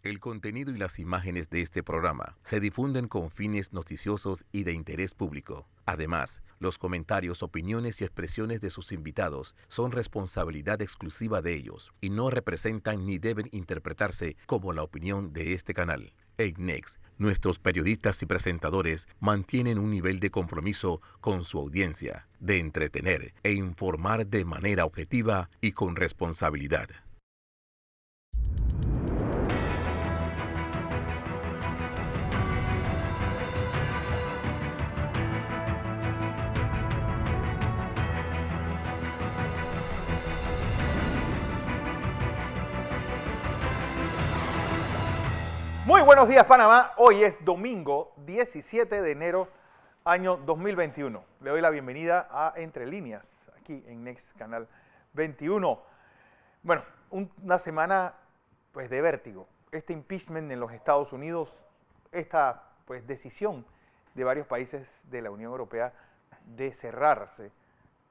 El contenido y las imágenes de este programa se difunden con fines noticiosos y de interés público. Además, los comentarios, opiniones y expresiones de sus invitados son responsabilidad exclusiva de ellos y no representan ni deben interpretarse como la opinión de este canal. En Next, nuestros periodistas y presentadores mantienen un nivel de compromiso con su audiencia, de entretener e informar de manera objetiva y con responsabilidad. Muy buenos días, Panamá. Hoy es domingo 17 de enero, año 2021. Le doy la bienvenida a Entre Líneas, aquí en Next Canal 21. Bueno, una semana pues de vértigo. Este impeachment en los Estados Unidos, esta pues decisión de varios países de la Unión Europea de cerrarse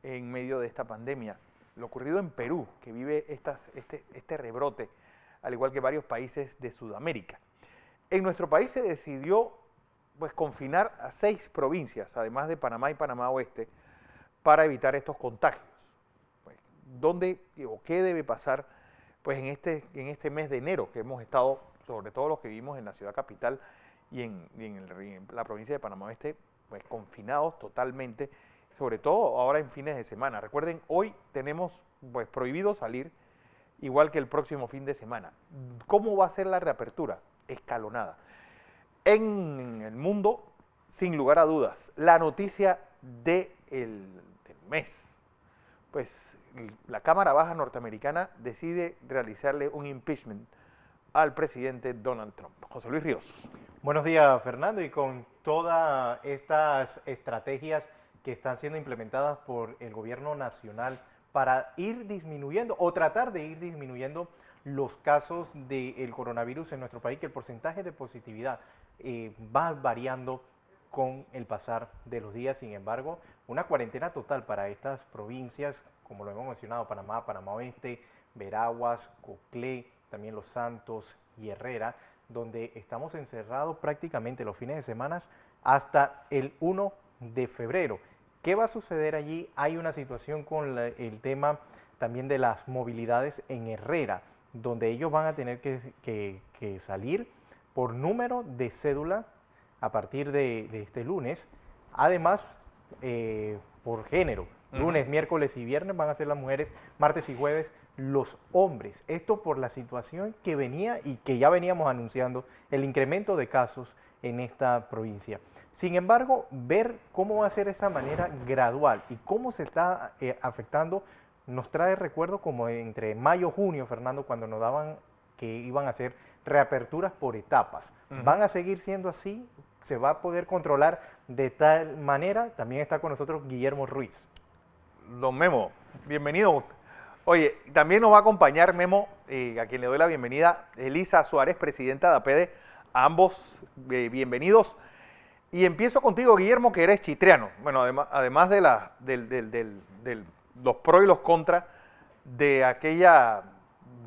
en medio de esta pandemia. Lo ocurrido en Perú, que vive este rebrote, al igual que varios países de Sudamérica. En nuestro país se decidió pues, confinar a 6 provincias, además de Panamá y Panamá Oeste, para evitar estos contagios. Pues, ¿dónde o qué debe pasar pues, en este mes de enero que hemos estado, sobre todo los que vivimos en la ciudad capital y en la provincia de Panamá Oeste, pues, confinados totalmente, sobre todo ahora en fines de semana? Recuerden, hoy tenemos pues, prohibido salir, igual que el próximo fin de semana. ¿Cómo va a ser la reapertura? Escalonada. En el mundo, sin lugar a dudas, la noticia del mes. Pues la Cámara Baja norteamericana decide realizarle un impeachment al presidente Donald Trump. José Luis Ríos. Buenos días, Fernando, y con todas estas estrategias que están siendo implementadas por el gobierno nacional para ir disminuyendo o tratar de ir disminuyendo los casos del coronavirus en nuestro país, que el porcentaje de positividad va variando con el pasar de los días. Sin embargo, una cuarentena total para estas provincias, como lo hemos mencionado, Panamá, Panamá Oeste, Veraguas, Coclé, también Los Santos y Herrera, donde estamos encerrados prácticamente los fines de semana hasta el 1 de febrero. ¿Qué va a suceder allí? Hay una situación con el tema también de las movilidades en Herrera, donde ellos van a tener que salir por número de cédula a partir de este lunes. Además, por género, lunes, miércoles y viernes van a ser las mujeres, martes y jueves los hombres. Esto por la situación que venía y que ya veníamos anunciando, el incremento de casos en esta provincia. Sin embargo, ver cómo va a ser esa manera gradual y cómo se está afectando nos trae recuerdo como entre mayo y junio, Fernando, cuando nos daban que iban a hacer reaperturas por etapas. ¿Van a seguir siendo así? ¿Se va a poder controlar de tal manera? También está con nosotros Guillermo Ruiz. Don Memo, bienvenido. Oye, también nos va a acompañar Memo, a quien le doy la bienvenida, Elisa Suárez, presidenta de APEDE. A ambos, bienvenidos. Y empiezo contigo, Guillermo, que eres chitreano. Bueno, además de los pros y los contras de aquella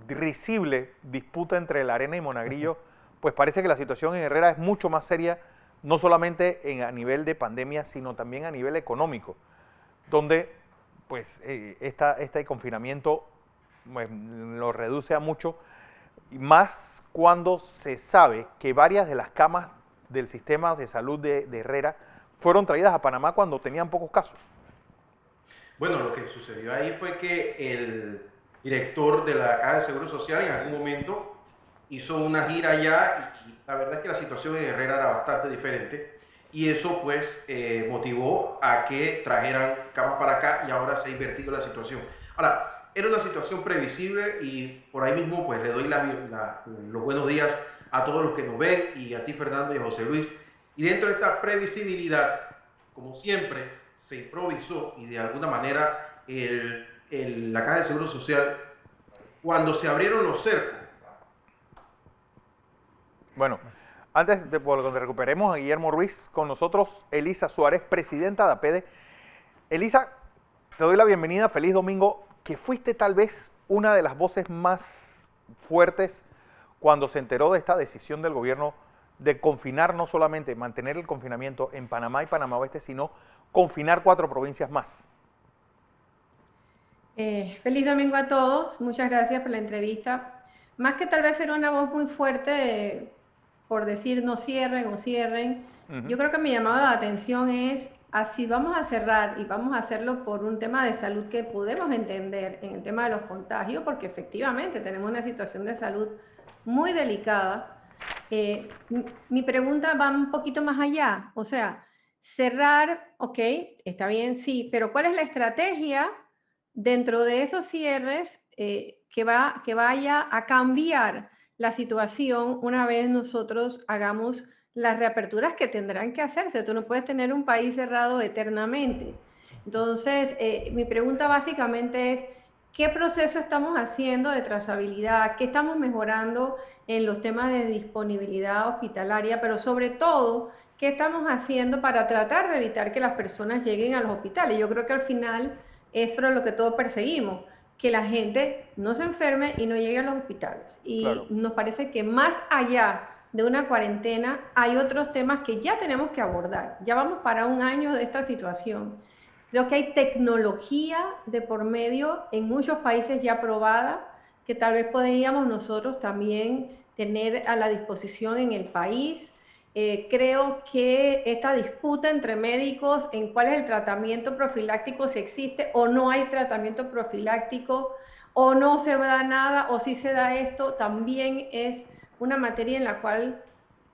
risible disputa entre La Arena y Monagrillo, pues parece que la situación en Herrera es mucho más seria, no solamente a nivel de pandemia, sino también a nivel económico, donde pues este confinamiento pues, lo reduce a mucho, y más cuando se sabe que varias de las camas del sistema de salud de Herrera fueron traídas a Panamá cuando tenían pocos casos. Bueno, lo que sucedió ahí fue que el director de la Caja de Seguro Social en algún momento hizo una gira allá y la verdad es que la situación en Herrera era bastante diferente y eso pues motivó a que trajeran camas para acá y ahora se ha invertido la situación. Ahora, era una situación previsible y por ahí mismo pues le doy los buenos días a todos los que nos ven y a ti, Fernando, y a José Luis. Y dentro de esta previsibilidad, como siempre, se improvisó y de alguna manera la Caja de Seguro Social, cuando se abrieron los cercos. Bueno, antes de que recuperemos a Guillermo Ruiz, con nosotros Elisa Suárez, presidenta de APEDE. Elisa, te doy la bienvenida, feliz domingo, que fuiste tal vez una de las voces más fuertes cuando se enteró de esta decisión del gobierno de confinar, no solamente mantener el confinamiento en Panamá y Panamá Oeste, sino confinar 4 provincias más? Feliz domingo a todos, muchas gracias por la entrevista. Más que tal vez ser una voz muy fuerte por decir no cierren o cierren, yo creo que mi llamado de atención es así vamos a cerrar y vamos a hacerlo por un tema de salud que podemos entender en el tema de los contagios, porque efectivamente tenemos una situación de salud muy delicada. Mi pregunta va un poquito más allá, o sea, cerrar, ok, está bien, sí, pero ¿cuál es la estrategia dentro de esos cierres que vaya a cambiar la situación una vez nosotros hagamos las reaperturas que tendrán que hacerse? Tú no puedes tener un país cerrado eternamente. Entonces, mi pregunta básicamente es, ¿qué proceso estamos haciendo de trazabilidad? ¿Qué estamos mejorando en los temas de disponibilidad hospitalaria? Pero sobre todo, ¿qué estamos haciendo para tratar de evitar que las personas lleguen a los hospitales? Yo creo que al final eso es lo que todos perseguimos, que la gente no se enferme y no llegue a los hospitales. Y Claro. nos parece que más allá de una cuarentena hay otros temas que ya tenemos que abordar. Ya vamos para un año de esta situación. Creo que hay tecnología de por medio en muchos países ya probada, que tal vez podríamos nosotros también tener a la disposición en el país. Creo que esta disputa entre médicos en cuál es el tratamiento profiláctico, si existe o no hay tratamiento profiláctico, o no se da nada, o si se da esto, también es una materia en la cual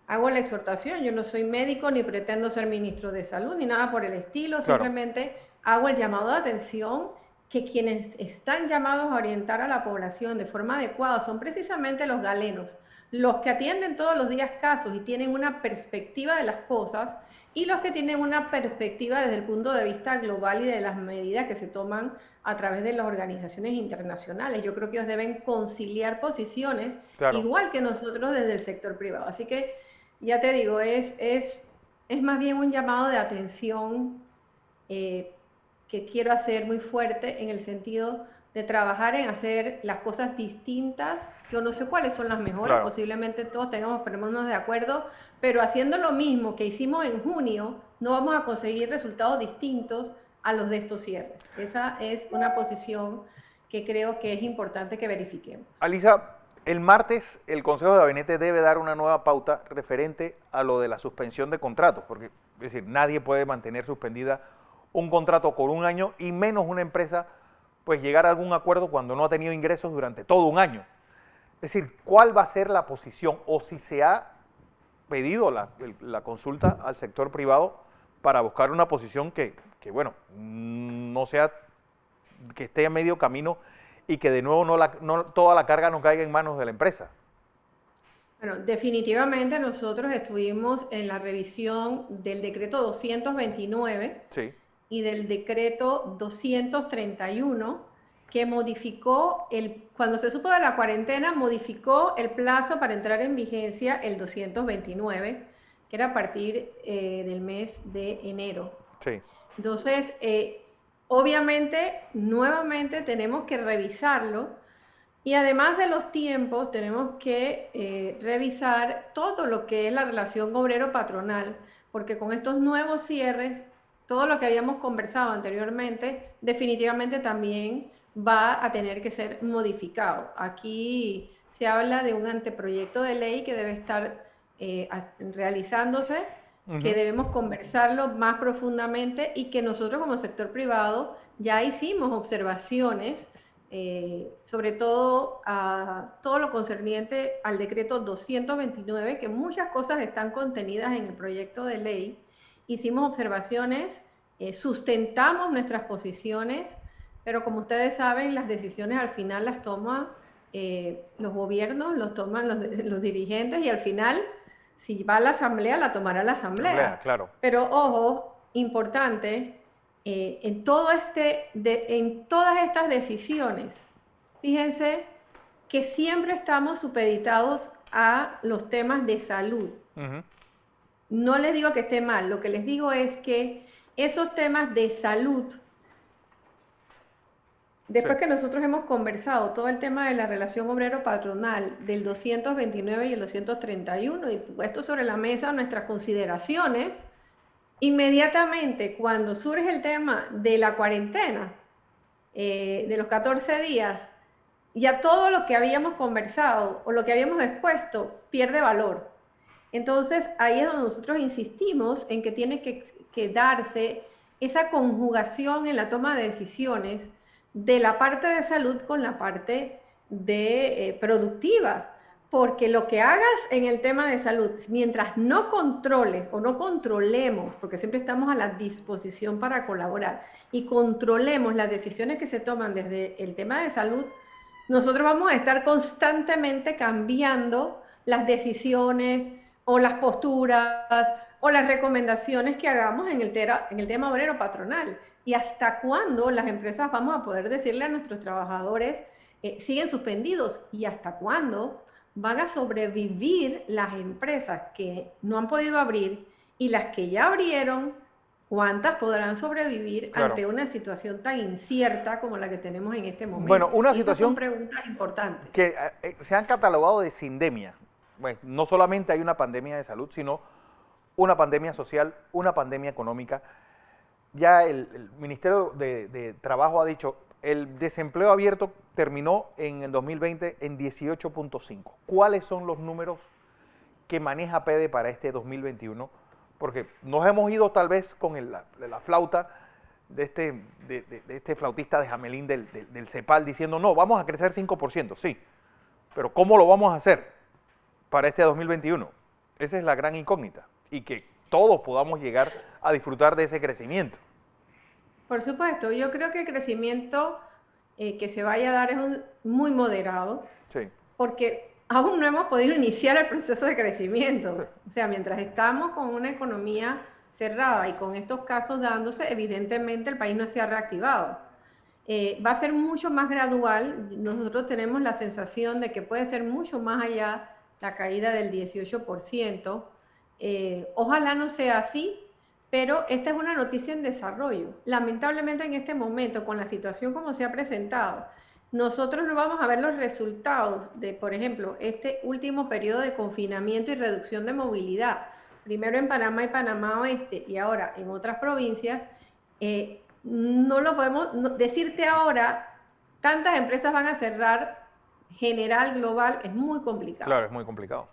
hago la exhortación. Yo no soy médico ni pretendo ser ministro de salud ni nada por el estilo, Claro. simplemente hago el llamado de atención que quienes están llamados a orientar a la población de forma adecuada son precisamente los galenos, los que atienden todos los días casos y tienen una perspectiva de las cosas, y los que tienen una perspectiva desde el punto de vista global y de las medidas que se toman a través de las organizaciones internacionales. Yo creo que ellos deben conciliar posiciones, Claro. igual que nosotros desde el sector privado. Así que, ya te digo, es más bien un llamado de atención que quiero hacer muy fuerte en el sentido de trabajar en hacer las cosas distintas. Yo no sé cuáles son las mejores, Claro. posiblemente todos tengamos que ponernos de acuerdo, pero haciendo lo mismo que hicimos en junio, no vamos a conseguir resultados distintos a los de estos cierres. Esa es una posición que creo que es importante que verifiquemos. Alisa, el martes el Consejo de Gabinete debe dar una nueva pauta referente a lo de la suspensión de contratos, porque es decir, nadie puede mantener suspendida un contrato por un año y menos una empresa pues llegar a algún acuerdo cuando no ha tenido ingresos durante todo un año. Es decir, ¿cuál va a ser la posición o si se ha pedido la consulta al sector privado para buscar una posición que bueno, no sea, que esté a medio camino y que de nuevo no toda la carga no caiga en manos de la empresa? Bueno, definitivamente nosotros estuvimos en la revisión del decreto 229 Sí, y del decreto 231, que modificó, cuando se supo de la cuarentena, modificó el plazo para entrar en vigencia el 229, que era a partir del mes de enero. sí. Entonces, obviamente, nuevamente tenemos que revisarlo, y además de los tiempos, tenemos que revisar todo lo que es la relación obrero-patronal, porque con estos nuevos cierres, todo lo que habíamos conversado anteriormente, definitivamente también va a tener que ser modificado. Aquí se habla de un anteproyecto de ley que debe estar realizándose, que debemos conversarlo más profundamente y que nosotros como sector privado ya hicimos observaciones, sobre todo a todo lo concerniente al decreto 229, que muchas cosas están contenidas en el proyecto de ley. Hicimos observaciones, sustentamos nuestras posiciones, pero como ustedes saben, las decisiones al final las toman los gobiernos, los toman los dirigentes, y al final, si va a la asamblea, la tomará la asamblea. Claro. Pero ojo, importante, en todas estas decisiones, fíjense que siempre estamos supeditados a los temas de salud. No les digo que esté mal, lo que les digo es que esos temas de salud después Sí. que nosotros hemos conversado todo el tema de la relación obrero-patronal del 229 y el 231 y puesto sobre la mesa nuestras consideraciones, inmediatamente cuando surge el tema de la cuarentena, de los 14 días, ya todo lo que habíamos conversado o lo que habíamos expuesto pierde valor. Entonces ahí es donde nosotros insistimos en que tiene que darse esa conjugación en la toma de decisiones de la parte de salud con la parte de productiva. Porque lo que hagas en el tema de salud, mientras no controles o no controlemos, porque siempre estamos a la disposición para colaborar, y controlemos las decisiones que se toman desde el tema de salud, nosotros vamos a estar constantemente cambiando las decisiones o las posturas o las recomendaciones que hagamos en el tema obrero patronal. ¿Y hasta cuándo las empresas vamos a poder decirle a nuestros trabajadores siguen suspendidos? ¿Y hasta cuándo van a sobrevivir las empresas que no han podido abrir y las que ya abrieron? ¿Cuántas podrán sobrevivir ante una situación tan incierta como la que tenemos en este momento? Bueno, una Esas situación son preguntas importantes. que se han catalogado de sindemia. Bueno, no solamente hay una pandemia de salud, sino una pandemia social, una pandemia económica. Ya el Ministerio de Trabajo ha dicho, el desempleo abierto terminó en el 2020 en 18.5. ¿Cuáles son los números que maneja PEDE para este 2021? Porque nos hemos ido tal vez con la flauta de este flautista de Jamelín del CEPAL diciendo, no, vamos a crecer 5%, sí, pero ¿cómo lo vamos a hacer para este 2021? Esa es la gran incógnita, y que todos podamos llegar a disfrutar de ese crecimiento. Por supuesto, yo creo que el crecimiento que se vaya a dar es muy moderado, Sí. porque aún no hemos podido iniciar el proceso de crecimiento. Sí. O sea, mientras estamos con una economía cerrada y con estos casos dándose, evidentemente el país no se ha reactivado. Va a ser mucho más gradual. Nosotros tenemos la sensación de que puede ser mucho más allá la caída del 18%. Ojalá no sea así, pero esta es una noticia en desarrollo. Lamentablemente en este momento, con la situación como se ha presentado, nosotros no vamos a ver los resultados de, por ejemplo, este último periodo de confinamiento y reducción de movilidad, primero en Panamá y Panamá Oeste y ahora en otras provincias. No lo podemos decirte ahora, tantas empresas van a cerrar, general, global, es muy complicado. Claro, es muy complicado.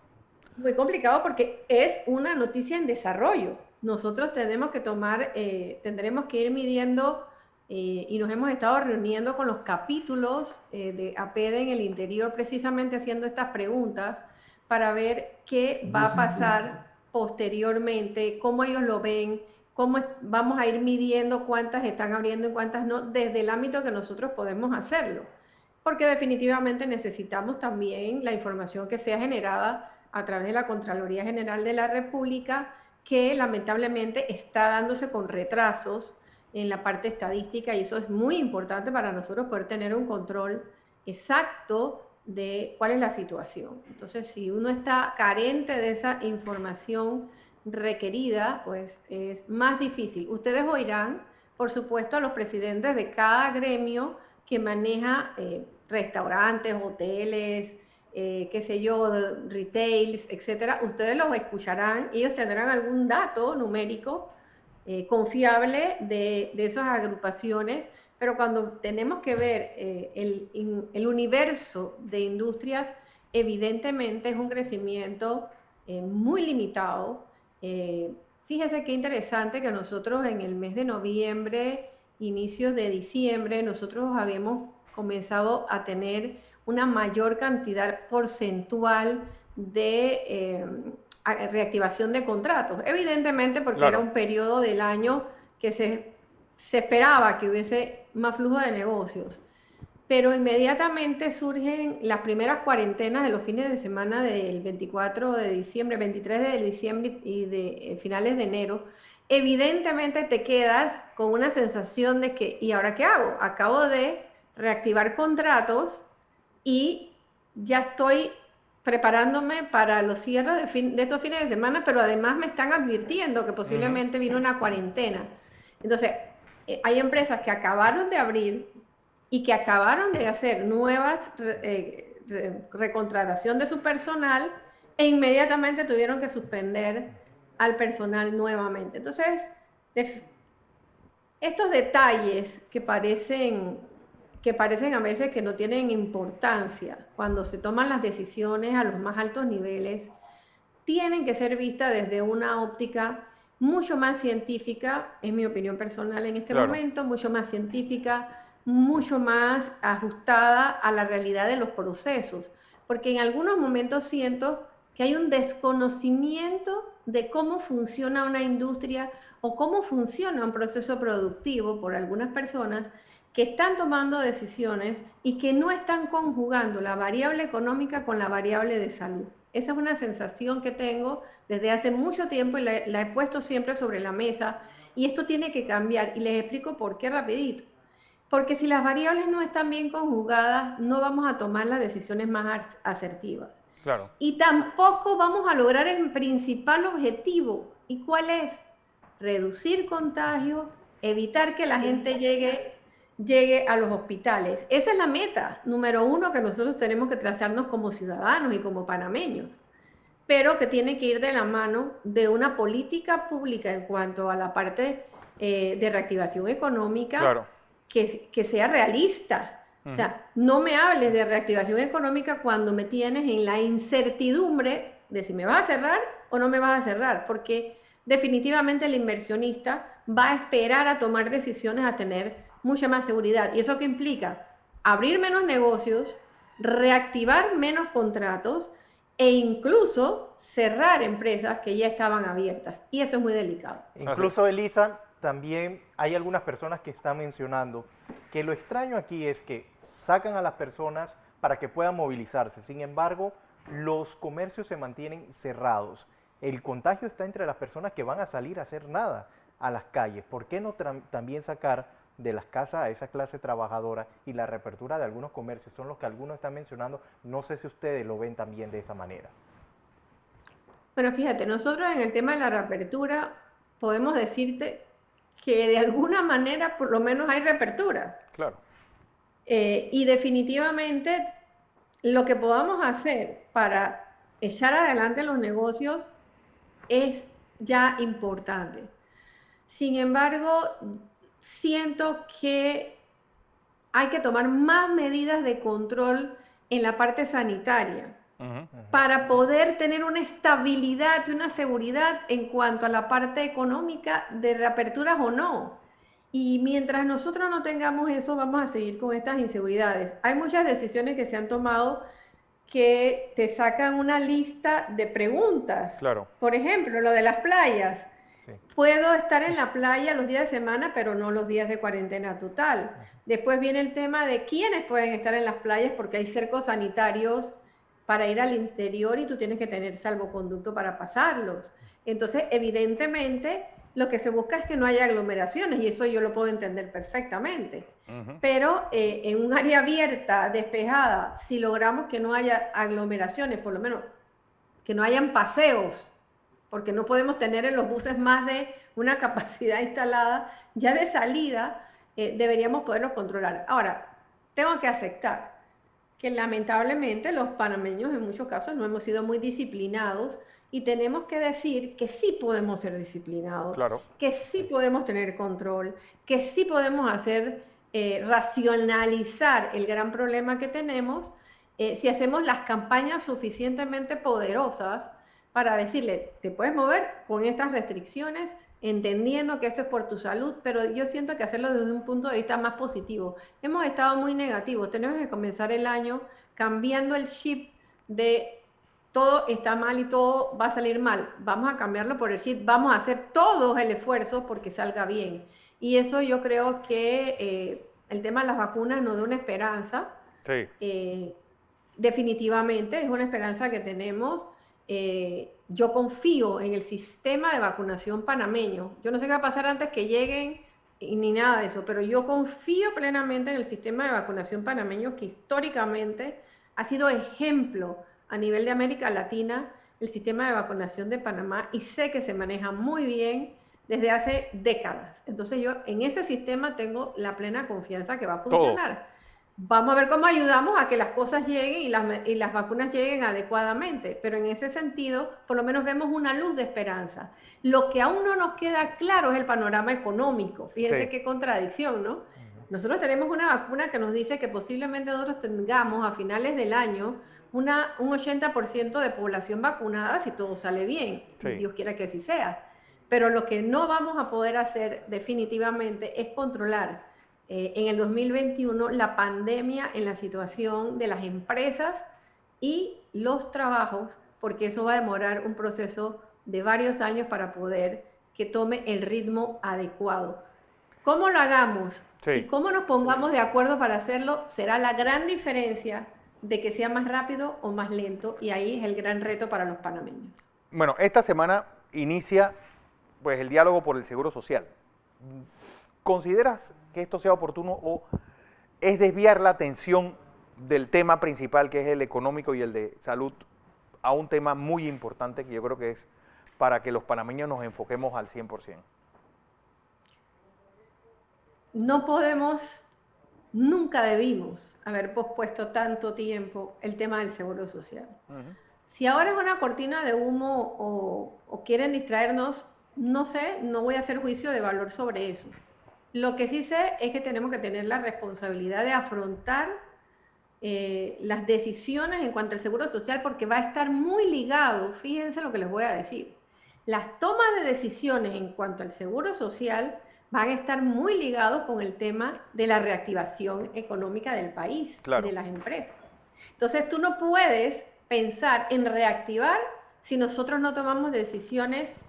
Muy complicado porque es una noticia en desarrollo. Nosotros tendremos que ir midiendo y nos hemos estado reuniendo con los capítulos de APEDE en el interior, precisamente haciendo estas preguntas para ver qué va a pasar posteriormente, cómo ellos lo ven, cómo vamos a ir midiendo cuántas están abriendo y cuántas no, desde el ámbito que nosotros podemos hacerlo. Porque definitivamente necesitamos también la información que sea generada a través de la Contraloría General de la República, que lamentablemente está dándose con retrasos en la parte estadística, y eso es muy importante para nosotros poder tener un control exacto de cuál es la situación. Entonces, si uno está carente de esa información requerida, pues es más difícil. Ustedes oirán, por supuesto, a los presidentes de cada gremio que maneja restaurantes, hoteles, qué sé yo, retails, etcétera. Ustedes los escucharán, ellos tendrán algún dato numérico confiable de esas agrupaciones, pero cuando tenemos que ver el universo de industrias, evidentemente es un crecimiento muy limitado. Fíjese qué interesante que nosotros en el mes de noviembre, inicios de diciembre, nosotros habíamos comenzado a tener una mayor cantidad porcentual de reactivación de contratos. Evidentemente porque claro, era un periodo del año que se esperaba que hubiese más flujo de negocios. Pero inmediatamente surgen las primeras cuarentenas de los fines de semana del 24 de diciembre, 23 de diciembre y de finales de enero. Evidentemente te quedas con una sensación de que, ¿y ahora qué hago? Acabo de reactivar contratos y ya estoy preparándome para los cierres de estos fines de semana, pero además me están advirtiendo que posiblemente viene una cuarentena. Entonces, hay empresas que acabaron de abrir y que acabaron de hacer nuevas recontratación de su personal e inmediatamente tuvieron que suspender al personal nuevamente. Entonces, estos detalles que parecen a veces que no tienen importancia cuando se toman las decisiones a los más altos niveles, tienen que ser vistas desde una óptica mucho más científica, es mi opinión personal en este momento, mucho más científica, mucho más ajustada a la realidad de los procesos, porque en algunos momentos siento que hay un desconocimiento de cómo funciona una industria o cómo funciona un proceso productivo por algunas personas que están tomando decisiones y que no están conjugando la variable económica con la variable de salud. Esa es una sensación que tengo desde hace mucho tiempo y la he puesto siempre sobre la mesa, y esto tiene que cambiar, y les explico por qué rapidito. Porque si las variables no están bien conjugadas, no vamos a tomar las decisiones más asertivas. Claro. Y tampoco vamos a lograr el principal objetivo. ¿Y cuál es? Reducir contagios, evitar que la gente llegue a los hospitales. Esa es la meta número uno que nosotros tenemos que trazarnos como ciudadanos y como panameños, pero que tiene que ir de la mano de una política pública en cuanto a la parte de reactivación económica, Claro. que sea realista. O sea, no me hables de reactivación económica cuando me tienes en la incertidumbre de si me vas a cerrar o no me vas a cerrar, porque definitivamente el inversionista va a esperar a tomar decisiones, a tener mucha más seguridad. ¿Y eso qué implica? Abrir menos negocios, reactivar menos contratos e incluso cerrar empresas que ya estaban abiertas. Y eso es muy delicado. Incluso, Elisa, también hay algunas personas que están mencionando que lo extraño aquí es que sacan a las personas para que puedan movilizarse. Sin embargo, los comercios se mantienen cerrados. El contagio está entre las personas que van a salir a hacer nada a las calles. ¿Por qué no también sacar de las casas a esa clase trabajadora y la reapertura de algunos comercios? Son los que algunos están mencionando. No sé si ustedes lo ven también de esa manera. Bueno, fíjate, nosotros en el tema de la reapertura podemos decirte que de alguna manera por lo menos hay reaperturas. Claro. Y definitivamente lo que podamos hacer para echar adelante los negocios es ya importante. Sin embargo, siento que hay que tomar más medidas de control en la parte sanitaria para poder tener una estabilidad y una seguridad en cuanto a la parte económica de reaperturas o no. Y mientras nosotros no tengamos eso, vamos a seguir con estas inseguridades. Hay muchas decisiones que se han tomado que te sacan una lista de preguntas. Claro. Por ejemplo, lo de las playas. Sí. Puedo estar en la playa los días de semana, pero no los días de cuarentena total. Después viene el tema de quiénes pueden estar en las playas, porque hay cercos sanitarios para ir al interior y tú tienes que tener salvoconducto para pasarlos. Entonces, evidentemente, lo que se busca es que no haya aglomeraciones, y eso yo lo puedo entender perfectamente. Pero en un área abierta, despejada, si logramos que no haya aglomeraciones, por lo menos que no hayan paseos, porque no podemos tener en los buses más de una capacidad instalada, ya de salida deberíamos poderlos controlar. Ahora, tengo que aceptar que lamentablemente los panameños en muchos casos no hemos sido muy disciplinados, y tenemos que decir que sí podemos ser disciplinados, Claro. que sí podemos tener control, que sí podemos hacer racionalizar el gran problema que tenemos si hacemos las campañas suficientemente poderosas para decirle, te puedes mover con estas restricciones, entendiendo que esto es por tu salud, pero yo siento que hacerlo desde un punto de vista más positivo. Hemos estado muy negativos, tenemos que comenzar el año cambiando el chip de todo está mal y todo va a salir mal. Vamos a cambiarlo por el chip, vamos a hacer todo el esfuerzo porque salga bien. Y eso yo creo que el tema de las vacunas nos da una esperanza. Sí. Definitivamente es una esperanza que tenemos. Yo confío en el sistema de vacunación panameño. Yo no sé qué va a pasar antes que lleguen ni nada de eso, pero yo confío plenamente en el sistema de vacunación panameño, que históricamente ha sido ejemplo a nivel de América Latina, el sistema de vacunación de Panamá, y sé que se maneja muy bien desde hace décadas. Entonces yo en ese sistema tengo la plena confianza que va a funcionar. vamos a ver cómo ayudamos a que las cosas lleguen y las vacunas lleguen adecuadamente. Pero en ese sentido, por lo menos vemos una luz de esperanza. Lo que aún no nos queda claro es el panorama económico. Fíjense Sí. qué contradicción, ¿no? Nosotros tenemos una vacuna que nos dice que posiblemente nosotros tengamos a finales del año un 80% de población vacunada si todo sale bien. Sí. Dios quiera que así sea. Pero lo que no vamos a poder hacer definitivamente es controlar en el 2021 la pandemia en la situación de las empresas y los trabajos, porque eso va a demorar un proceso de varios años para poder que tome el ritmo adecuado. ¿Cómo lo hagamos? Sí. Y cómo nos pongamos de acuerdo para hacerlo será la gran diferencia de que sea más rápido o más lento, y ahí es el gran reto para los panameños. Bueno, esta semana inicia pues el diálogo por el Seguro Social. ¿Consideras que esto sea oportuno o es desviar la atención del tema principal, que es el económico y el de salud, a un tema muy importante que yo creo que es para que los panameños nos enfoquemos al 100%? No podemos, nunca debimos haber pospuesto tanto tiempo el tema del Seguro Social. Si ahora es una cortina de humo o quieren distraernos, no sé, no voy a hacer juicio de valor sobre eso. Lo que sí sé es que tenemos que tener la responsabilidad de afrontar las decisiones en cuanto al Seguro Social, porque va a estar muy ligado, fíjense lo que les voy a decir, las tomas de decisiones en cuanto al Seguro Social van a estar muy ligados con el tema de la reactivación económica del país, claro, y de las empresas. Entonces tú no puedes pensar en reactivar si nosotros no tomamos decisiones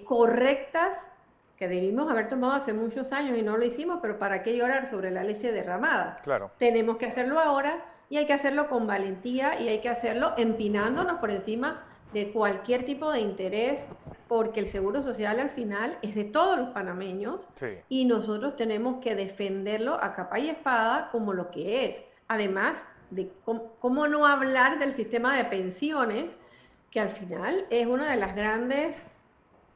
correctas que debimos haber tomado hace muchos años y no lo hicimos, pero ¿para qué llorar sobre la leche derramada? Claro. Tenemos que hacerlo ahora y hay que hacerlo con valentía y hay que hacerlo empinándonos por encima de cualquier tipo de interés, porque el Seguro Social al final es de todos los panameños, sí, y nosotros tenemos que defenderlo a capa y espada como lo que es. Además de cómo no hablar del sistema de pensiones, que al final es una de las grandes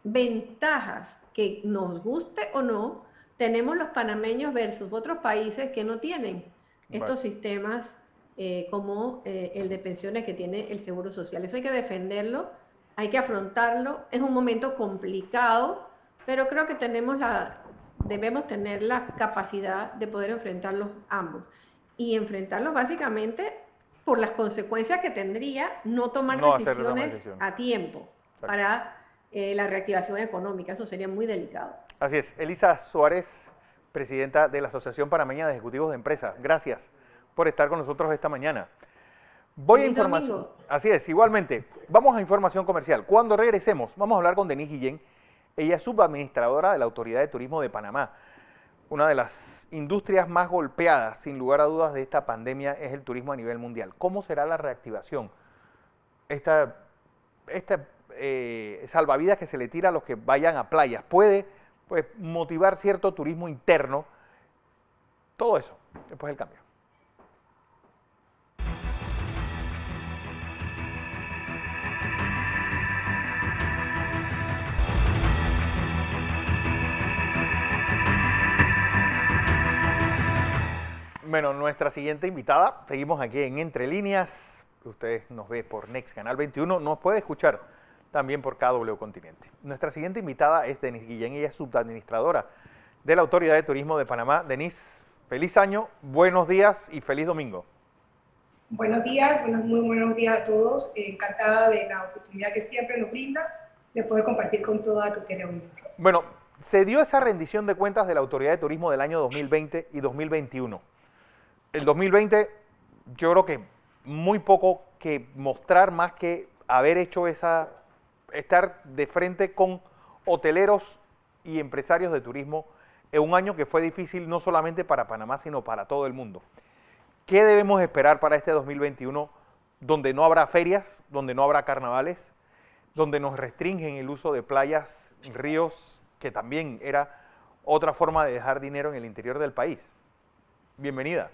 ventajas que, nos guste o no, tenemos los panameños versus otros países que no tienen estos sistemas como el de pensiones que tiene el Seguro Social. Eso hay que defenderlo, hay que afrontarlo. Es un momento complicado, pero creo que debemos tener la capacidad de poder enfrentarlos ambos. Y enfrentarlos básicamente por las consecuencias que tendría no tomar decisiones a tiempo. Exacto. Para la reactivación económica. Eso sería muy delicado. Así es. Elisa Suárez, presidenta de la Asociación Panameña de Ejecutivos de Empresas. Gracias por estar con nosotros esta mañana. Voy a información. Domingo. Así es, igualmente. Vamos a información comercial. Cuando regresemos, vamos a hablar con Denise Guillén. Ella es subadministradora de la Autoridad de Turismo de Panamá. Una de las industrias más golpeadas, sin lugar a dudas, de esta pandemia es el turismo a nivel mundial. ¿Cómo será la reactivación? Esta salvavidas que se le tira a los que vayan a playas puede, pues, motivar cierto turismo interno. Todo eso, después del cambio. Bueno, nuestra siguiente invitada, seguimos aquí en Entre Líneas. Ustedes nos ven por Next Canal 21, nos puede escuchar también por KW Continente. Nuestra siguiente invitada es Denise Guillén, ella es subadministradora de la Autoridad de Turismo de Panamá. Denise, feliz año, buenos días y feliz domingo. Buenos días, muy buenos días a todos. Encantada de la oportunidad que siempre nos brinda de poder compartir con toda tu teleaudiencia. Bueno, se dio esa rendición de cuentas de la Autoridad de Turismo del año 2020 y 2021. El 2020, yo creo que muy poco que mostrar, más que haber hecho estar de frente con hoteleros y empresarios de turismo en un año que fue difícil no solamente para Panamá, sino para todo el mundo. ¿Qué debemos esperar para este 2021, donde no habrá ferias, donde no habrá carnavales, donde nos restringen el uso de playas, ríos, que también era otra forma de dejar dinero en el interior del país? Bienvenida.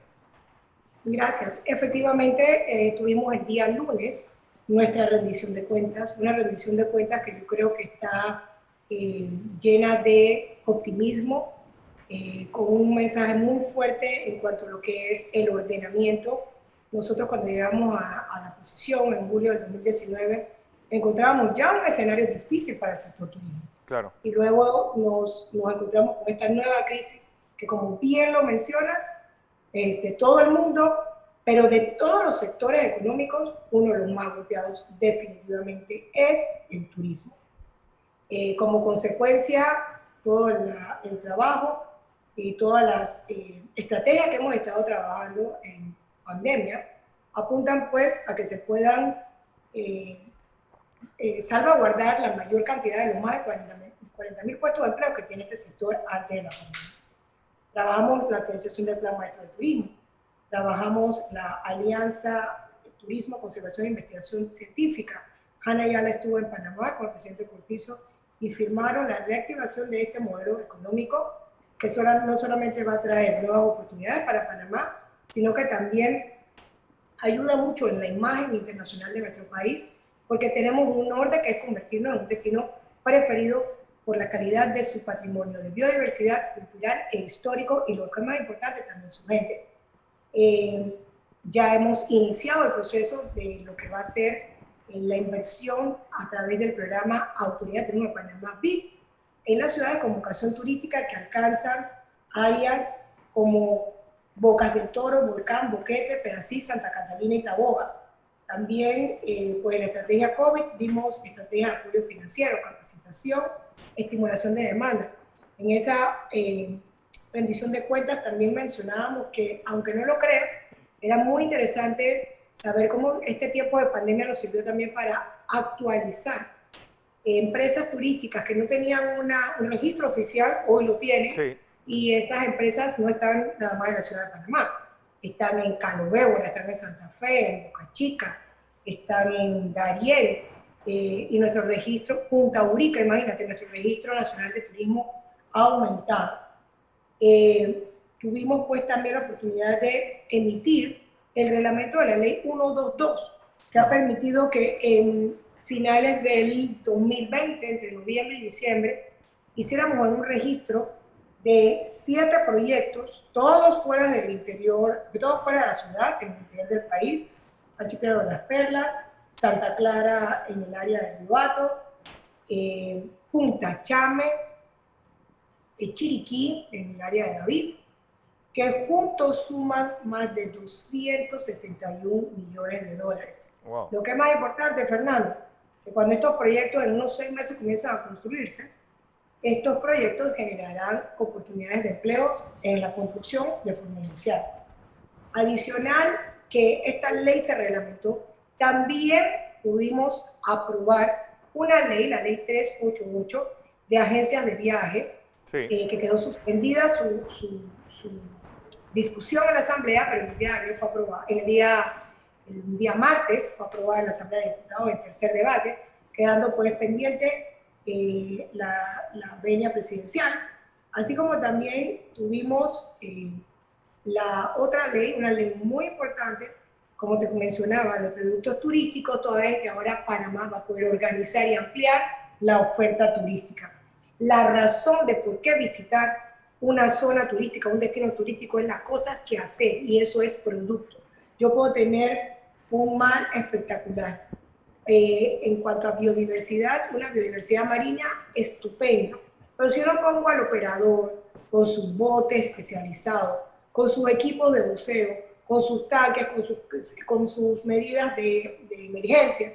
Gracias. Efectivamente, tuvimos el día lunes nuestra rendición de cuentas, una rendición de cuentas que yo creo que está llena de optimismo, con un mensaje muy fuerte en cuanto a lo que es el ordenamiento. Nosotros cuando llegamos a la posición en julio del 2019, encontrábamos ya un escenario difícil para el sector turismo. Claro. Y luego nos encontramos con esta nueva crisis que, como bien lo mencionas, es de todo el mundo, pero de todos los sectores económicos, uno de los más golpeados definitivamente es el turismo. Como consecuencia, todo el trabajo y todas las estrategias que hemos estado trabajando en pandemia apuntan pues a que se puedan salvaguardar la mayor cantidad de los más de 40.000 puestos de empleo que tiene este sector antes de la pandemia. Trabajamos la actualización del Plan Maestro del Turismo, trabajamos la Alianza de Turismo, Conservación e Investigación Científica. Hanna Ayala estuvo en Panamá con el presidente Cortizo y firmaron la reactivación de este modelo económico que no solamente va a traer nuevas oportunidades para Panamá, sino que también ayuda mucho en la imagen internacional de nuestro país, porque tenemos un norte que es convertirnos en un destino preferido por la calidad de su patrimonio de biodiversidad cultural e histórico, y lo que es más importante, también su gente. Ya hemos iniciado el proceso de lo que va a ser la inversión a través del programa Autoridad de Turismo de Panamá, BIT, en las ciudades con vocación turística que alcanzan áreas como Bocas del Toro, Volcán, Boquete, Pedací, Santa Catalina y Taboga. También, pues en la estrategia COVID vimos estrategias de apoyo financiero, capacitación, estimulación de demanda. En esa rendición de cuentas también mencionábamos que, aunque no lo creas, era muy interesante saber cómo este tiempo de pandemia nos sirvió también para actualizar empresas turísticas que no tenían un registro oficial, hoy lo tienen, sí. Y esas empresas no están nada más en la ciudad de Panamá. Están en Cano Bébora, están en Santa Fe, en Boca Chica, están en Darién, y nuestro registro, Punta Urica, imagínate, nuestro registro nacional de turismo ha aumentado. Tuvimos pues también la oportunidad de emitir el reglamento de la ley 122, que ha permitido que en finales del 2020, entre noviembre y diciembre, hiciéramos un registro de 7 proyectos, todos fuera del interior, todos fuera de la ciudad, en el interior del país: Archipiélago de las Perlas, Santa Clara en el área del Ribato, Punta Chame, Chiriquí en el área de David, que juntos suman más de 271 millones de dólares. Wow. Lo que es más importante, Fernando, que cuando estos proyectos en unos 6 meses comienzan a construirse, estos proyectos generarán oportunidades de empleo en la construcción de forma inicial. Adicional, que esta ley se reglamentó, también pudimos aprobar una ley, la ley 388, de agencias de viaje, sí. Que quedó suspendida su discusión en la Asamblea, pero el día de ayer fue aprobada. El día martes fue aprobada en la Asamblea de Diputados en tercer debate, quedando pues pendiente la venia presidencial, así como también tuvimos la otra ley, una ley muy importante, como te mencionaba, de productos turísticos, toda vez que ahora Panamá va a poder organizar y ampliar la oferta turística. La razón de por qué visitar una zona turística, un destino turístico, es las cosas que hacer, y eso es producto. Yo puedo tener un mar espectacular. En cuanto a biodiversidad, una biodiversidad marina estupenda, pero si no pongo al operador con sus botes especializados, con sus equipos de buceo, con sus tanques, con sus medidas de emergencias,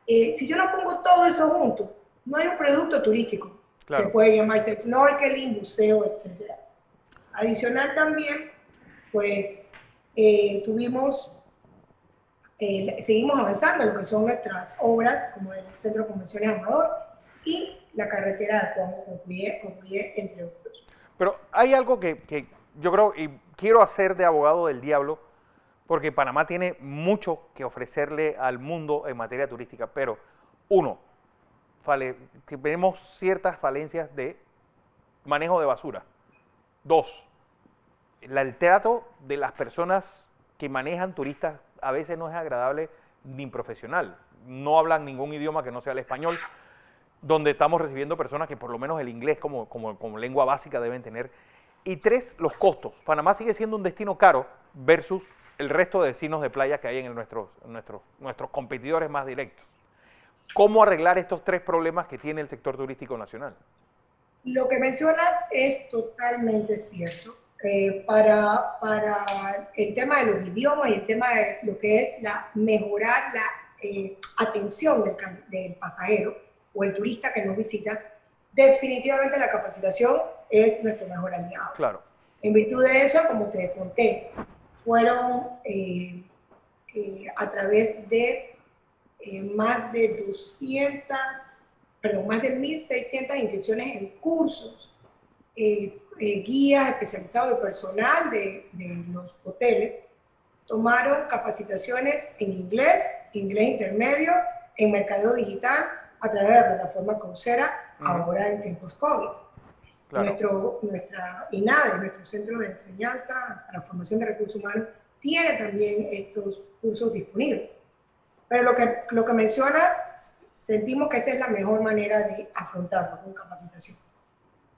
si yo no pongo todo eso junto, no hay un producto turístico. Claro. Que puede llamarse snorkeling, buceo, etc. Adicional también, pues seguimos avanzando en lo que son nuestras obras, como el Centro de Convenciones Amador y la carretera de Cuamo, concluye, entre otros. Pero hay algo que yo creo y quiero hacer de abogado del diablo, porque Panamá tiene mucho que ofrecerle al mundo en materia turística, pero tenemos ciertas falencias de manejo de basura. 2, el trato de las personas que manejan turistas a veces no es agradable ni profesional. No hablan ningún idioma que no sea el español, donde estamos recibiendo personas que por lo menos el inglés como lengua básica deben tener. Y 3, los costos. Panamá sigue siendo un destino caro versus el resto de destinos de playa que hay en nuestros competidores más directos. ¿Cómo arreglar estos 3 problemas que tiene el sector turístico nacional? Lo que mencionas es totalmente cierto. Para el tema de los idiomas y el tema de lo que es mejorar la atención del pasajero o el turista que nos visita, definitivamente la capacitación es nuestro mejor aliado. Claro. En virtud de eso, como te conté, fueron a través de más de 1.600 inscripciones en cursos, guías especializados de personal de los hoteles, tomaron capacitaciones en inglés intermedio, en mercadeo digital, a través de la plataforma Coursera, ahora en tiempos COVID. Claro. Nuestra INADE, nuestro Centro de Enseñanza para Formación de Recursos Humanos, tiene también estos cursos disponibles. Pero lo que mencionas, sentimos que esa es la mejor manera de afrontarlo, con capacitación.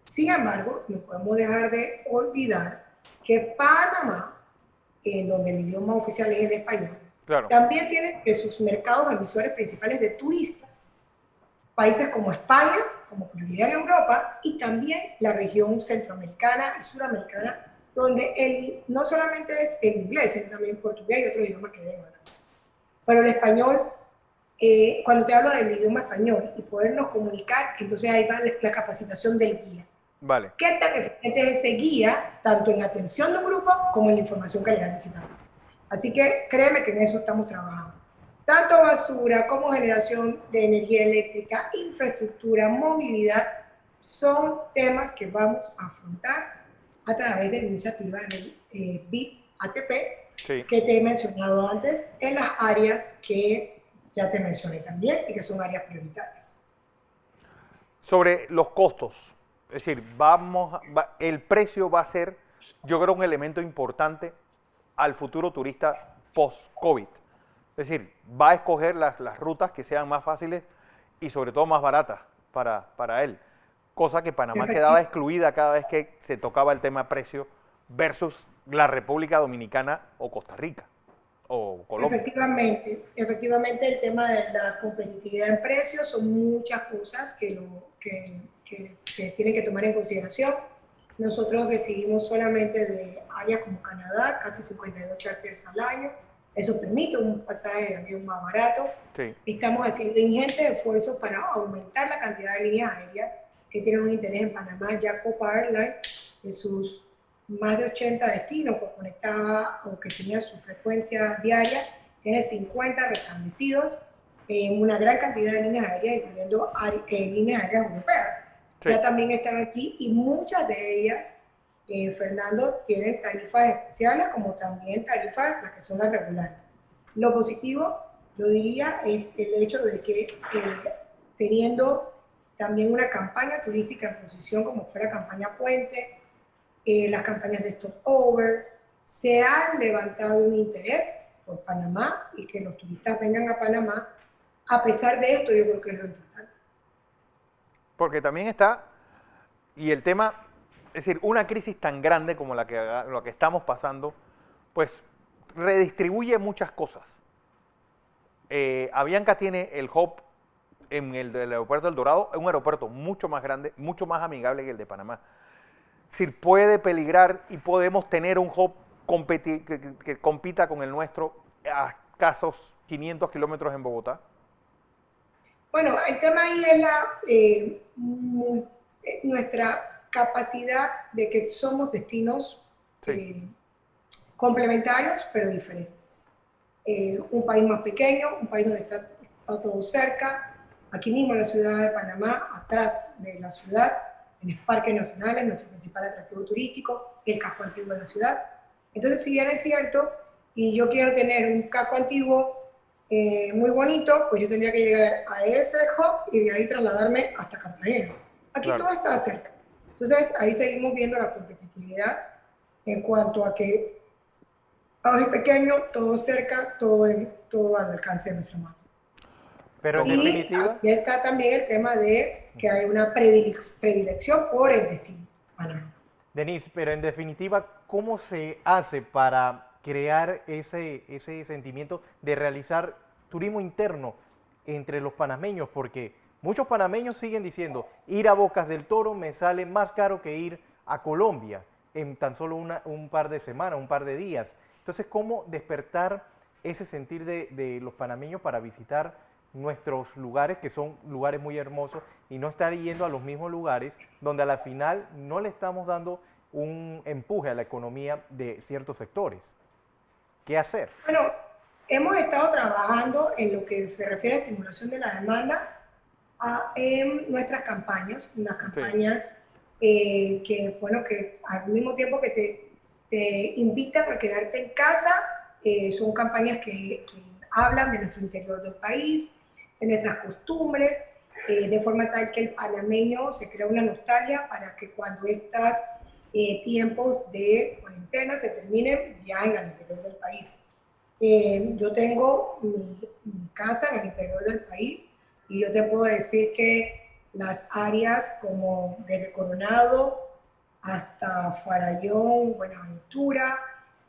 Sin embargo, no podemos dejar de olvidar que Panamá, en donde el idioma oficial es el español, claro, también tiene entre sus mercados emisores principales de turistas países como España, como prioridad en Europa, y también la región centroamericana y suramericana, donde no solamente es el inglés, sino también portugués y otros idiomas que deben hablar. Pero el español, cuando te hablo del idioma español y podernos comunicar, entonces ahí va la capacitación del guía. Vale. ¿Qué tan eficiente es ese guía, tanto en atención de un grupo como en la información que le han visitado? Así que créeme que en eso estamos trabajando. Tanto basura como generación de energía eléctrica, infraestructura, movilidad, son temas que vamos a afrontar a través de la iniciativa del BIT-ATP, sí, que te he mencionado antes, en las áreas que ya te mencioné también y que son áreas prioritarias. Sobre los costos, es decir, el precio va a ser, yo creo, un elemento importante al futuro turista post-COVID. Es decir, va a escoger las rutas que sean más fáciles y sobre todo más baratas para él. Cosa que Panamá quedaba excluida cada vez que se tocaba el tema precio versus la República Dominicana o Costa Rica o Colombia. Efectivamente el tema de la competitividad en precios son muchas cosas que se tienen que tomar en consideración. Nosotros recibimos solamente de áreas como Canadá casi 52 charters al año. Eso permite un pasaje de avión más barato. Sí. Estamos haciendo ingentes esfuerzos para aumentar la cantidad de líneas aéreas que tienen un interés en Panamá. Ya Copa Airlines, en sus más de 80 destinos que conectaba o que tenía su frecuencia diaria, tiene 50 restablecidos en una gran cantidad de líneas aéreas, incluyendo líneas aéreas europeas. Sí. Ya también están aquí y muchas de ellas, Fernando, tienen tarifas especiales como también tarifas las que son las regulares. Lo positivo, yo diría, es el hecho de que teniendo también una campaña turística en posición como fue la campaña Puente, las campañas de Stopover, se ha levantado un interés por Panamá y que los turistas vengan a Panamá. A pesar de esto, yo creo que es lo importante. Porque también está, y el tema, es decir, una crisis tan grande como la que estamos pasando, pues redistribuye muchas cosas. Avianca tiene el hub en el del aeropuerto del Dorado, es un aeropuerto mucho más grande, mucho más amigable que el de Panamá. Es decir, puede peligrar y podemos tener un hub que compita con el nuestro a escasos 500 kilómetros en Bogotá. Bueno, el tema ahí es nuestra capacidad de que somos destinos sí, complementarios pero diferentes. Un país más pequeño, un país donde está todo cerca, aquí mismo en la ciudad de Panamá, atrás de la ciudad, en el Parque Nacional, nuestro principal atractivo turístico, el casco antiguo de la ciudad. Entonces, si bien es cierto, y yo quiero tener un casco antiguo muy bonito, pues yo tendría que llegar a ese hub y de ahí trasladarme hasta Cartagena. Aquí claro, todo está cerca. Entonces, ahí seguimos viendo la competitividad en cuanto a que país pequeño, todo cerca, todo al alcance de nuestra mano. Pero en definitiva... Y está también el tema de que hay una predilección por el destino Panamá. Denise, pero en definitiva, ¿cómo se hace para crear ese sentimiento de realizar turismo interno entre los panameños? Porque muchos panameños siguen diciendo, ir a Bocas del Toro me sale más caro que ir a Colombia en tan solo un par de semanas, un par de días. Entonces, ¿cómo despertar ese sentir de los panameños para visitar nuestros lugares, que son lugares muy hermosos, y no estar yendo a los mismos lugares donde a la final no le estamos dando un empuje a la economía de ciertos sectores? ¿Qué hacer? Bueno, hemos estado trabajando en lo que se refiere a estimulación de la demanda en nuestras campañas, unas campañas que, bueno, que al mismo tiempo que te invitan a quedarte en casa, son campañas que hablan de nuestro interior del país, de nuestras costumbres, de forma tal que el panameño se crea una nostalgia para que cuando estos tiempos de cuarentena se terminen, viajen al interior del país. Yo tengo mi casa en el interior del país y yo te puedo decir que las áreas como desde Coronado hasta Farallón, Buenaventura,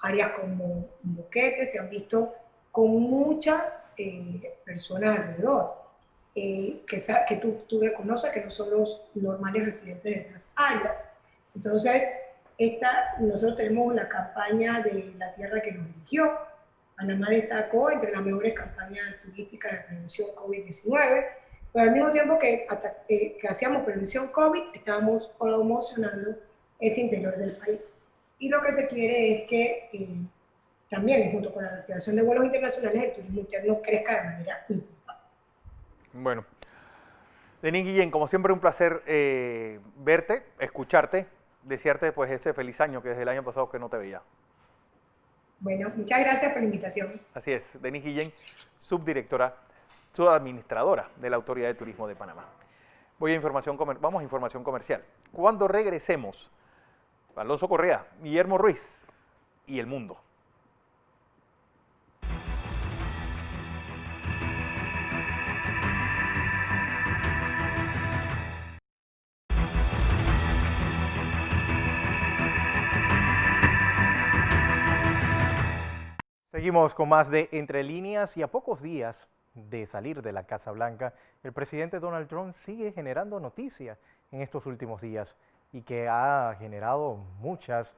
áreas como Boquete se han visto con muchas personas alrededor, que tú reconoces que no son los normales residentes de esas áreas. Entonces, nosotros tenemos la campaña de La Tierra que nos eligió. Panamá destacó entre las mejores campañas turísticas de prevención COVID-19, pero al mismo tiempo que hacíamos prevención COVID, estábamos promocionando ese interior del país. Y lo que se quiere es que también, junto con la reactivación de vuelos internacionales, el turismo interno crezca de manera importante. Bueno, Denise Guillén, como siempre un placer verte, escucharte, desearte pues ese feliz año que desde el año pasado que no te veía. Bueno, muchas gracias por la invitación. Así es, Denise Guillén, subadministradora de la Autoridad de Turismo de Panamá. Vamos a información comercial. Cuando regresemos, Alonso Correa, Guillermo Ruiz y El Mundo. Seguimos con más de Entre Líneas y a pocos días de salir de la Casa Blanca, el presidente Donald Trump sigue generando noticia en estos últimos días y que ha generado muchas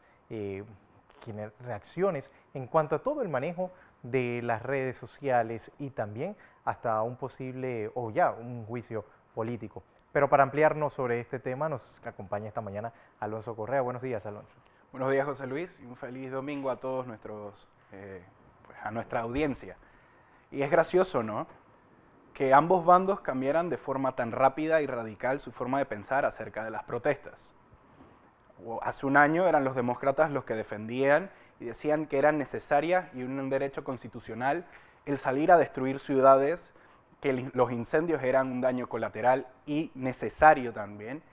reacciones en cuanto a todo el manejo de las redes sociales y también hasta un posible o ya un juicio político. Pero para ampliarnos sobre este tema nos acompaña esta mañana Alonso Correa. Buenos días, Alonso. Buenos días, José Luis, y un feliz domingo a todos a nuestra audiencia. Y es gracioso, ¿no?, que ambos bandos cambiaran de forma tan rápida y radical su forma de pensar acerca de las protestas. Hace un año eran los demócratas los que defendían y decían que era necesaria y un derecho constitucional el salir a destruir ciudades, que los incendios eran un daño colateral y necesario también,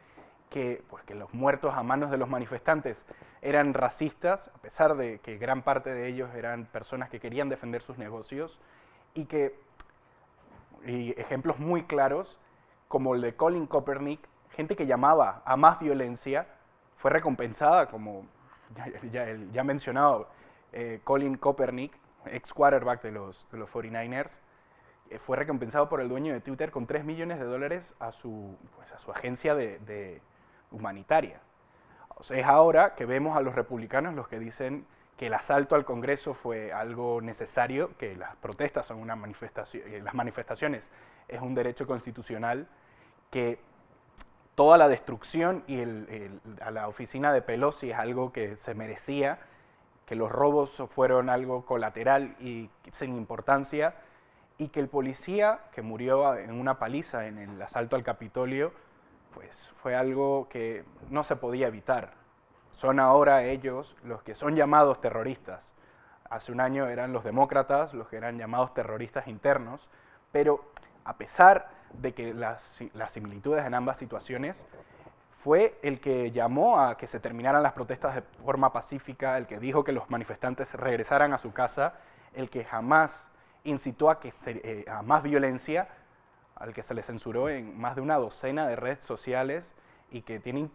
que los muertos a manos de los manifestantes eran racistas, a pesar de que gran parte de ellos eran personas que querían defender sus negocios, y ejemplos muy claros, como el de Colin Kaepernick, gente que llamaba a más violencia, fue recompensada, como ya mencionado, Colin Kaepernick, ex quarterback de los 49ers, fue recompensado por el dueño de Twitter con $3 millones a su agencia humanitaria. O sea, es ahora que vemos a los republicanos los que dicen que el asalto al Congreso fue algo necesario, que las protestas son una manifestación, las manifestaciones es un derecho constitucional, que toda la destrucción a la oficina de Pelosi es algo que se merecía, que los robos fueron algo colateral y sin importancia, y que el policía que murió en una paliza en el asalto al Capitolio, pues fue algo que no se podía evitar. Son ahora ellos los que son llamados terroristas. Hace un año eran los demócratas los que eran llamados terroristas internos, pero a pesar de que las similitudes en ambas situaciones, fue el que llamó a que se terminaran las protestas de forma pacífica, el que dijo que los manifestantes regresaran a su casa, el que jamás incitó a más violencia, al que se le censuró en más de una docena de redes sociales y que tiene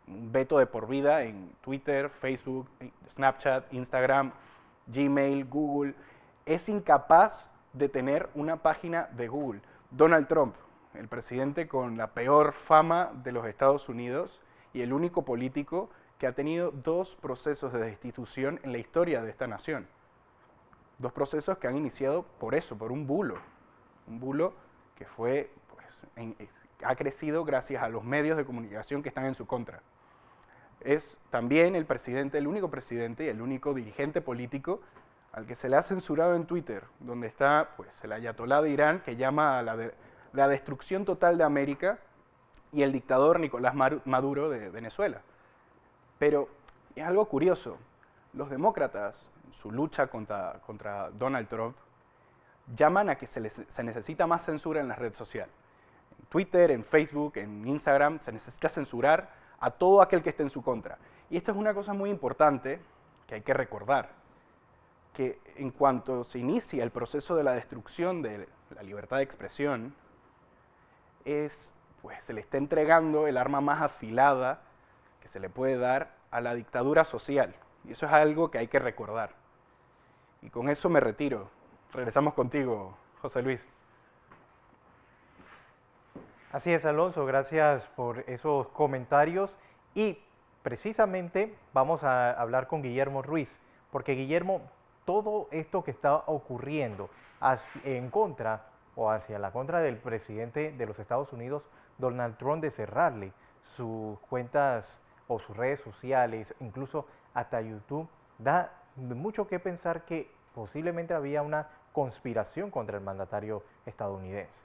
un veto de por vida en Twitter, Facebook, Snapchat, Instagram, Gmail, Google. Es incapaz de tener una página de Google. Donald Trump, el presidente con la peor fama de los Estados Unidos y el único político que ha tenido 2 procesos de destitución en la historia de esta nación. 2 procesos que han iniciado por eso, por un bulo que fue, pues, ha crecido gracias a los medios de comunicación que están en su contra. Es también el presidente, el único presidente y el único dirigente político al que se le ha censurado en Twitter, donde está, pues, el ayatolá de Irán, que llama a la destrucción total de América, y el dictador Nicolás Maduro de Venezuela. Pero es algo curioso, los demócratas, en su lucha contra Donald Trump, llaman a que se necesita más censura en la red social. En Twitter, en Facebook, en Instagram, se necesita censurar a todo aquel que esté en su contra. Y esto es una cosa muy importante que hay que recordar, que en cuanto se inicia el proceso de la destrucción de la libertad de expresión, pues se le está entregando el arma más afilada que se le puede dar a la dictadura social. Y eso es algo que hay que recordar. Y con eso me retiro. Regresamos contigo, José Luis. Así es, Alonso, gracias por esos comentarios. Y precisamente vamos a hablar con Guillermo Ruiz, porque Guillermo, todo esto que está ocurriendo en contra o hacia la contra del presidente de los Estados Unidos, Donald Trump, de cerrarle sus cuentas o sus redes sociales, incluso hasta YouTube, da mucho que pensar que posiblemente había una conspiración contra el mandatario estadounidense.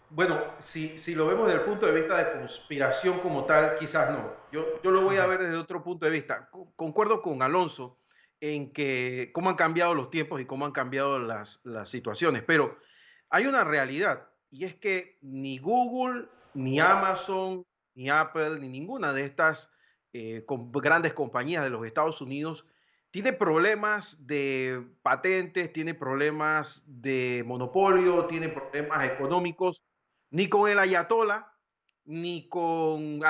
Bueno, si lo vemos desde el punto de vista de conspiración como tal, quizás no. Yo lo voy a ver desde otro punto de vista. Concuerdo con Alonso en que cómo han cambiado los tiempos y cómo han cambiado las situaciones, pero hay una realidad, y es que ni Google, ni Amazon, ni Apple, ni ninguna de estas grandes compañías de los Estados Unidos tiene problemas de patentes, tiene problemas de monopolio, tiene problemas económicos, ni con el ayatolá, ni con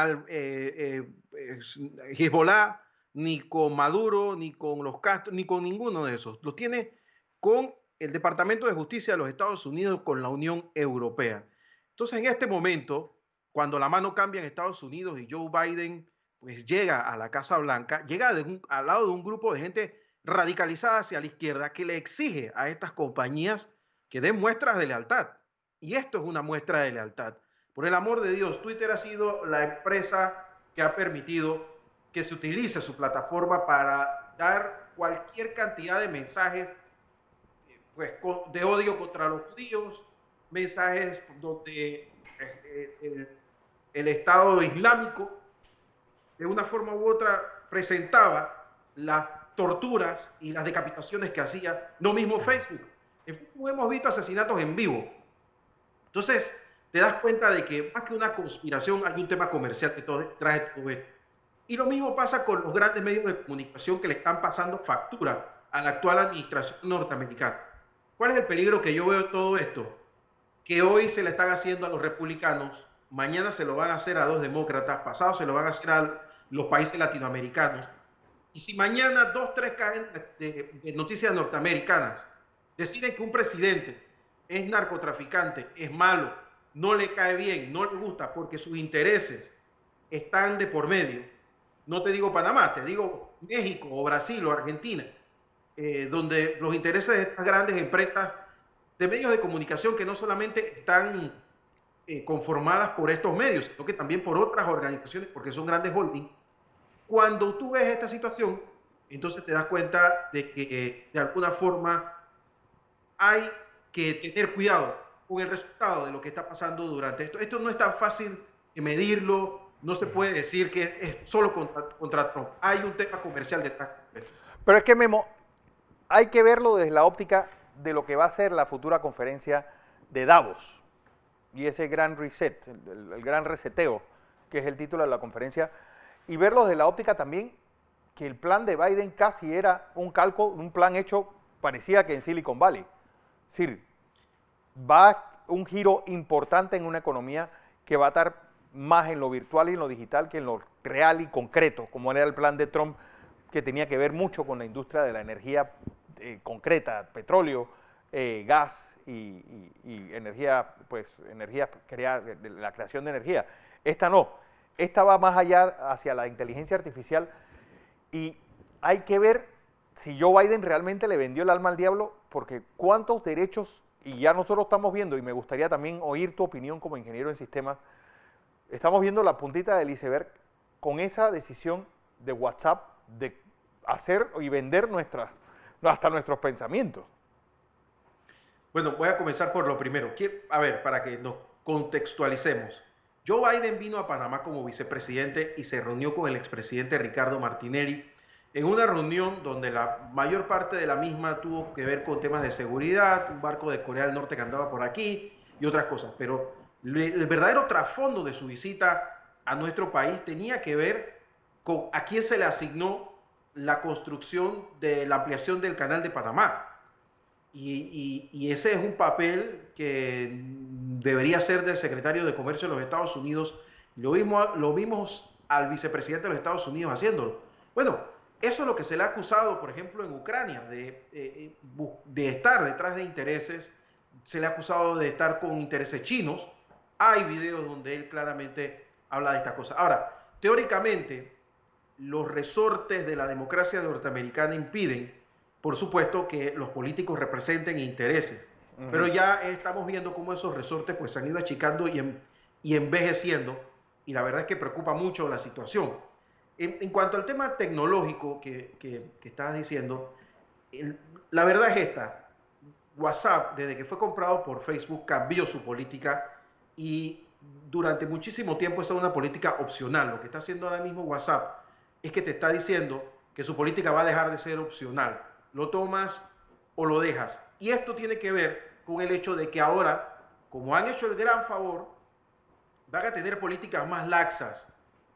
Hezbollah, ni con Maduro, ni con los Castro, ni con ninguno de esos. Los tiene con el Departamento de Justicia de los Estados Unidos, con la Unión Europea. Entonces, en este momento, cuando la mano cambia en Estados Unidos y Joe Biden pues llega a la Casa Blanca, llega al lado de un grupo de gente radicalizada hacia la izquierda que le exige a estas compañías que den muestras de lealtad. Y esto es una muestra de lealtad. Por el amor de Dios, Twitter ha sido la empresa que ha permitido que se utilice su plataforma para dar cualquier cantidad de mensajes pues, de odio contra los judíos, mensajes donde el Estado Islámico de una forma u otra presentaba las torturas y las decapitaciones que hacía, no mismo Facebook. En Facebook hemos visto asesinatos en vivo. Entonces, te das cuenta de que más que una conspiración hay un tema comercial que trae todo esto. Y lo mismo pasa con los grandes medios de comunicación que le están pasando factura a la actual administración norteamericana. ¿Cuál es el peligro que yo veo de todo esto? Que hoy se le están haciendo a los republicanos, mañana se lo van a hacer a 2 demócratas, pasado se lo van a hacer a los países latinoamericanos. Y si mañana 2, 3 caen de noticias norteamericanas, deciden que un presidente es narcotraficante, es malo, no le cae bien, no le gusta porque sus intereses están de por medio. No te digo Panamá, te digo México o Brasil o Argentina, donde los intereses de estas grandes empresas de medios de comunicación que no solamente están conformadas por estos medios, sino que también por otras organizaciones, porque son grandes holdings. Cuando tú ves esta situación, entonces te das cuenta de que de alguna forma hay que tener cuidado con el resultado de lo que está pasando durante esto. Esto no es tan fácil de medirlo, no se puede decir que es solo contra Trump. Hay un tema comercial detrás. Pero es que, Memo, hay que verlo desde la óptica de lo que va a ser la futura conferencia de Davos y ese gran reset, el gran reseteo, que es el título de la conferencia, y verlo desde la óptica también que el plan de Biden casi era un calco, un plan hecho, parecía que en Silicon Valley. Es decir, va un giro importante en una economía que va a estar más en lo virtual y en lo digital que en lo real y concreto, como era el plan de Trump, que tenía que ver mucho con la industria de la energía concreta, petróleo, gas y energía, pues la creación de energía. Esta no, esta va más allá hacia la inteligencia artificial y hay que ver si Joe Biden realmente le vendió el alma al diablo, porque cuántos derechos, y ya nosotros estamos viendo, y me gustaría también oír tu opinión como ingeniero en sistemas, estamos viendo la puntita del iceberg con esa decisión de WhatsApp de hacer y vender hasta nuestros pensamientos. Bueno, voy a comenzar por lo primero. A ver, para que nos contextualicemos. Joe Biden vino a Panamá como vicepresidente y se reunió con el expresidente Ricardo Martinelli en una reunión donde la mayor parte de la misma tuvo que ver con temas de seguridad, un barco de Corea del Norte que andaba por aquí y otras cosas. Pero el verdadero trasfondo de su visita a nuestro país tenía que ver con a quién se le asignó la construcción de la ampliación del Canal de Panamá. Y ese es un papel que debería ser del secretario de Comercio de los Estados Unidos. Lo vimos al vicepresidente de los Estados Unidos haciéndolo. Bueno, eso es lo que se le ha acusado, por ejemplo, en Ucrania, de estar detrás de intereses. Se le ha acusado de estar con intereses chinos. Hay videos donde él claramente habla de estas cosas. Ahora, teóricamente, los resortes de la democracia norteamericana impiden, por supuesto, que los políticos representen intereses. Pero ya estamos viendo cómo esos resortes pues, se han ido achicando y envejeciendo. Y la verdad es que preocupa mucho la situación. En cuanto al tema tecnológico que estabas diciendo, la verdad es esta. WhatsApp, desde que fue comprado por Facebook, cambió su política y durante muchísimo tiempo esa es una política opcional. Lo que está haciendo ahora mismo WhatsApp es que te está diciendo que su política va a dejar de ser opcional. Lo tomas o lo dejas. Y esto tiene que ver con el hecho de que ahora, como han hecho el gran favor, van a tener políticas más laxas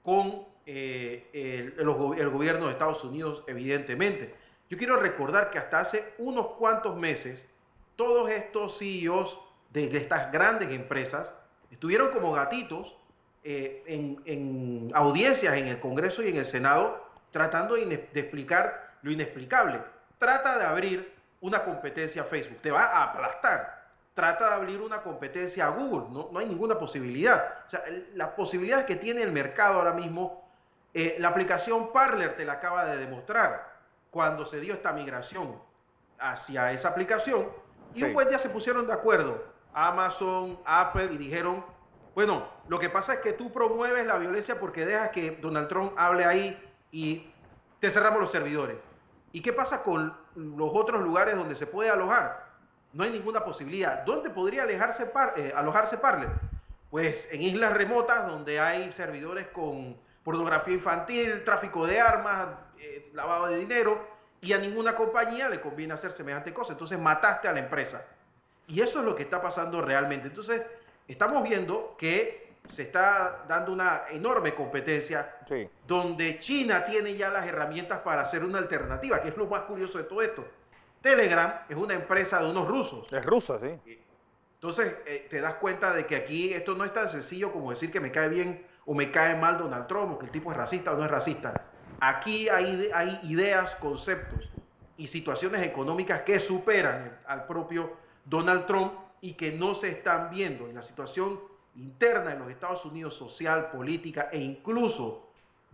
con el gobierno de Estados Unidos, evidentemente. Yo quiero recordar que hasta hace unos cuantos meses, todos estos CEOs de estas grandes empresas estuvieron como gatitos en audiencias en el Congreso y en el Senado tratando de explicar lo inexplicable. Trata de abrir una competencia a Facebook, te va a aplastar. Trata de abrir una competencia a Google, no hay ninguna posibilidad. O sea, las posibilidades que tiene el mercado ahora mismo, la aplicación Parler te la acaba de demostrar cuando se dio esta migración hacia esa aplicación. Y un buen día se pusieron de acuerdo Amazon, Apple, y dijeron, bueno, lo que pasa es que tú promueves la violencia porque dejas que Donald Trump hable ahí y te cerramos los servidores. ¿Y qué pasa con los otros lugares donde se puede alojar? No hay ninguna posibilidad. ¿Dónde podría alojarse Parler? Pues en islas remotas donde hay servidores con pornografía infantil, tráfico de armas, lavado de dinero, y a ninguna compañía le conviene hacer semejante cosa. Entonces mataste a la empresa. Y eso es lo que está pasando realmente. Entonces estamos viendo que se está dando una enorme competencia, sí, donde China tiene ya las herramientas para hacer una alternativa, que es lo más curioso de todo esto. Telegram es una empresa de unos rusos. Es rusa, sí. Entonces te das cuenta de que aquí esto no es tan sencillo como decir que me cae bien o me cae mal Donald Trump, o que el tipo es racista o no es racista. Aquí hay ideas, conceptos y situaciones económicas que superan al propio Donald Trump y que no se están viendo en la situación interna en los Estados Unidos, social, política e incluso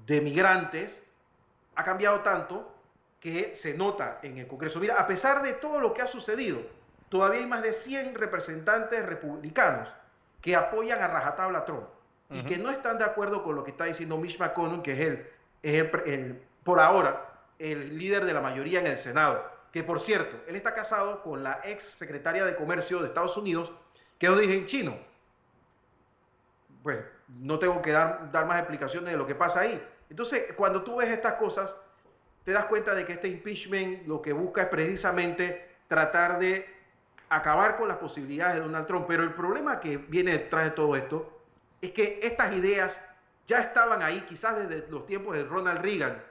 de migrantes. Ha cambiado tanto que se nota en el Congreso. Mira, a pesar de todo lo que ha sucedido, todavía hay más de 100 representantes republicanos que apoyan a rajatabla a Trump y que no están de acuerdo con lo que está diciendo Mitch McConnell, que es por ahora el líder de la mayoría en el Senado. Que, por cierto, él está casado con la ex secretaria de Comercio de Estados Unidos, que es de origen chino. Pues no tengo que dar más explicaciones de lo que pasa ahí. Entonces, cuando tú ves estas cosas, te das cuenta de que este impeachment lo que busca es precisamente tratar de acabar con las posibilidades de Donald Trump. Pero el problema que viene detrás de todo esto es que estas ideas ya estaban ahí quizás desde los tiempos de Ronald Reagan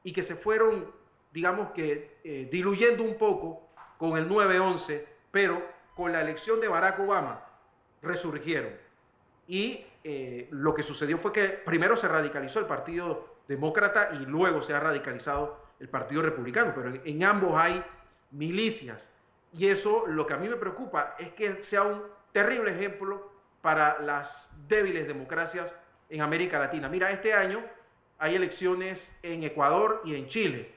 y que se fueron, digamos que, diluyendo un poco con el 9/11, pero con la elección de Barack Obama resurgieron. Y lo que sucedió fue que primero se radicalizó el Partido Demócrata y luego se ha radicalizado el Partido Republicano, pero en ambos hay milicias. Y eso, lo que a mí me preocupa es que sea un terrible ejemplo para las débiles democracias en América Latina. Mira, este año hay elecciones en Ecuador y en Chile.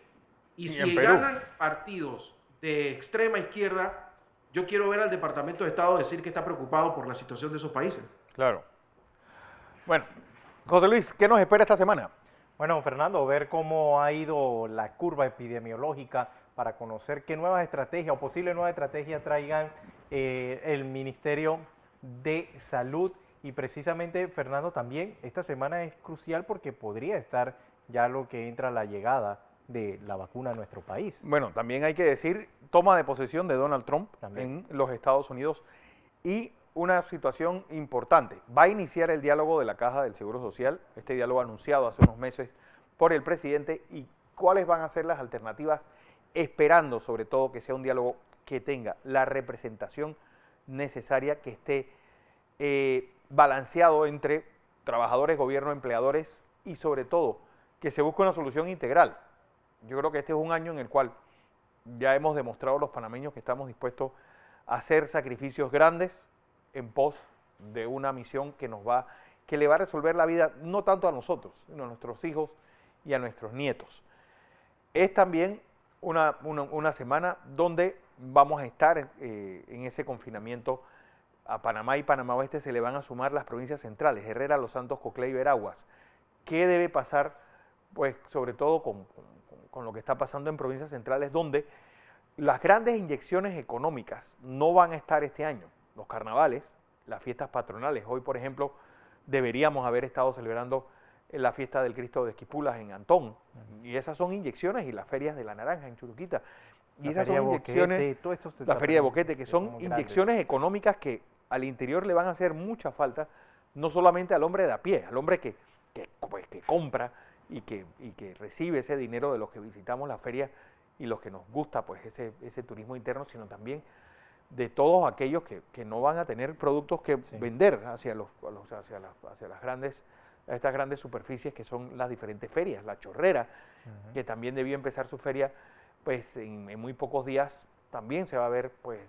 Y si ganan partidos de extrema izquierda, yo quiero ver al Departamento de Estado decir que está preocupado por la situación de esos países. Claro. Bueno, José Luis, ¿qué nos espera esta semana? Bueno, Fernando, ver cómo ha ido la curva epidemiológica para conocer qué nuevas estrategias o posibles nuevas estrategias traigan el Ministerio de Salud. Y precisamente, Fernando, también esta semana es crucial porque podría estar ya lo que entra la llegada de la vacuna a nuestro país. Bueno, también hay que decir toma de posesión de Donald Trump en los Estados Unidos y una situación importante. Va a iniciar el diálogo de la Caja del Seguro Social, este diálogo anunciado hace unos meses por el presidente, y cuáles van a ser las alternativas, esperando sobre todo que sea un diálogo que tenga la representación necesaria, que esté balanceado entre trabajadores, gobierno, empleadores y sobre todo que se busque una solución integral. Yo creo que este es un año en el cual ya hemos demostrado los panameños que estamos dispuestos a hacer sacrificios grandes en pos de una misión que le va a resolver la vida no tanto a nosotros, sino a nuestros hijos y a nuestros nietos. Es también una semana donde vamos a estar en ese confinamiento. A Panamá y Panamá Oeste se le van a sumar las provincias centrales, Herrera, Los Santos, Coclé y Veraguas. ¿Qué debe pasar? Pues sobre todo con lo que está pasando en provincias centrales, donde las grandes inyecciones económicas no van a estar este año. Los carnavales, las fiestas patronales. Hoy, por ejemplo, deberíamos haber estado celebrando la fiesta del Cristo de Esquipulas en Antón. Y esas son inyecciones, y las ferias de la naranja en Churuquita. Y esas son inyecciones, la feria de Boquete, que son inyecciones económicas que al interior le van a hacer mucha falta, no solamente al hombre de a pie, al hombre que compra y que recibe ese dinero de los que visitamos la feria y los que nos gusta pues ese turismo interno, sino también de todos aquellos que no van a tener productos que vender hacia estas grandes superficies que son las diferentes ferias. La Chorrera, que también debió empezar su feria, pues en muy pocos días también se va a ver pues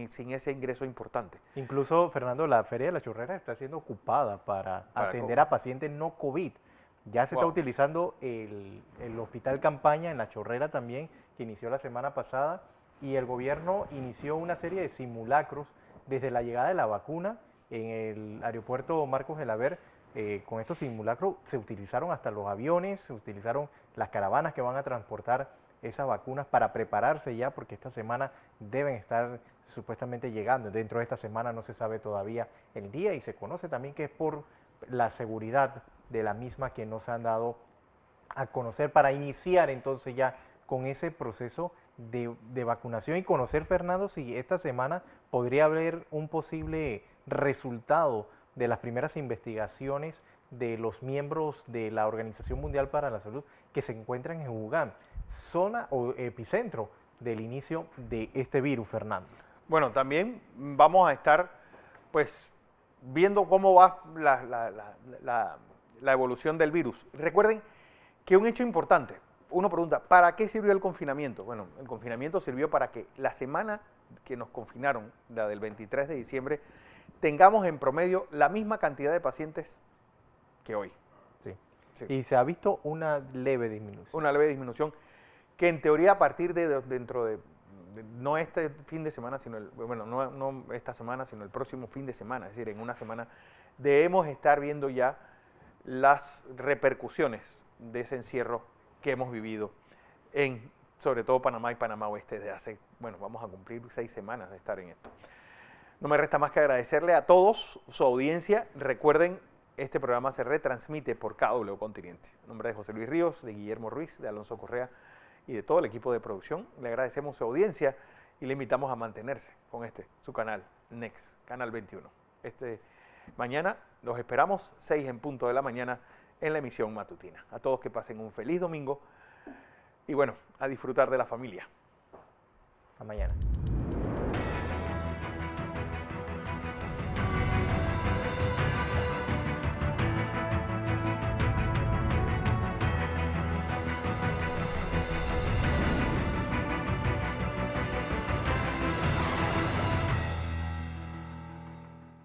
sin ese ingreso importante. Incluso, Fernando, la Feria de la Chorrera está siendo ocupada para atender a pacientes no COVID. Ya se está utilizando el hospital campaña en la Chorrera también, que inició la semana pasada, y el gobierno inició una serie de simulacros desde la llegada de la vacuna en el aeropuerto Marcos Gelaber. Con estos simulacros se utilizaron hasta los aviones, se utilizaron las caravanas que van a transportar esas vacunas para prepararse ya, porque esta semana deben estar supuestamente llegando. Dentro de esta semana no se sabe todavía el día, y se conoce también que es por la seguridad de la misma que nos han dado a conocer para iniciar entonces ya con ese proceso de vacunación y conocer, Fernando, si esta semana podría haber un posible resultado de las primeras investigaciones de los miembros de la Organización Mundial para la Salud que se encuentran en Wuhan, zona o epicentro del inicio de este virus, Fernando. Bueno, también vamos a estar pues viendo cómo va la evolución del virus. Recuerden que un hecho importante, uno pregunta, ¿para qué sirvió el confinamiento? Bueno, el confinamiento sirvió para que la semana que nos confinaron, la del 23 de diciembre, tengamos en promedio la misma cantidad de pacientes que hoy. Sí. Y se ha visto una leve disminución. Una leve disminución que en teoría a partir de dentro de no este fin de semana, sino no esta semana, sino el próximo fin de semana, es decir, en una semana, debemos estar viendo ya las repercusiones de ese encierro que hemos vivido en, sobre todo, Panamá y Panamá Oeste desde hace, vamos a cumplir 6 semanas de estar en esto. No me resta más que agradecerle a todos su audiencia. Recuerden, este programa se retransmite por KW Continente. En nombre de José Luis Ríos, de Guillermo Ruiz, de Alonso Correa y de todo el equipo de producción, le agradecemos su audiencia y le invitamos a mantenerse con su canal Next, Canal 21. Mañana los esperamos 6 en punto de la mañana en la emisión matutina. A todos que pasen un feliz domingo y a disfrutar de la familia. Hasta mañana.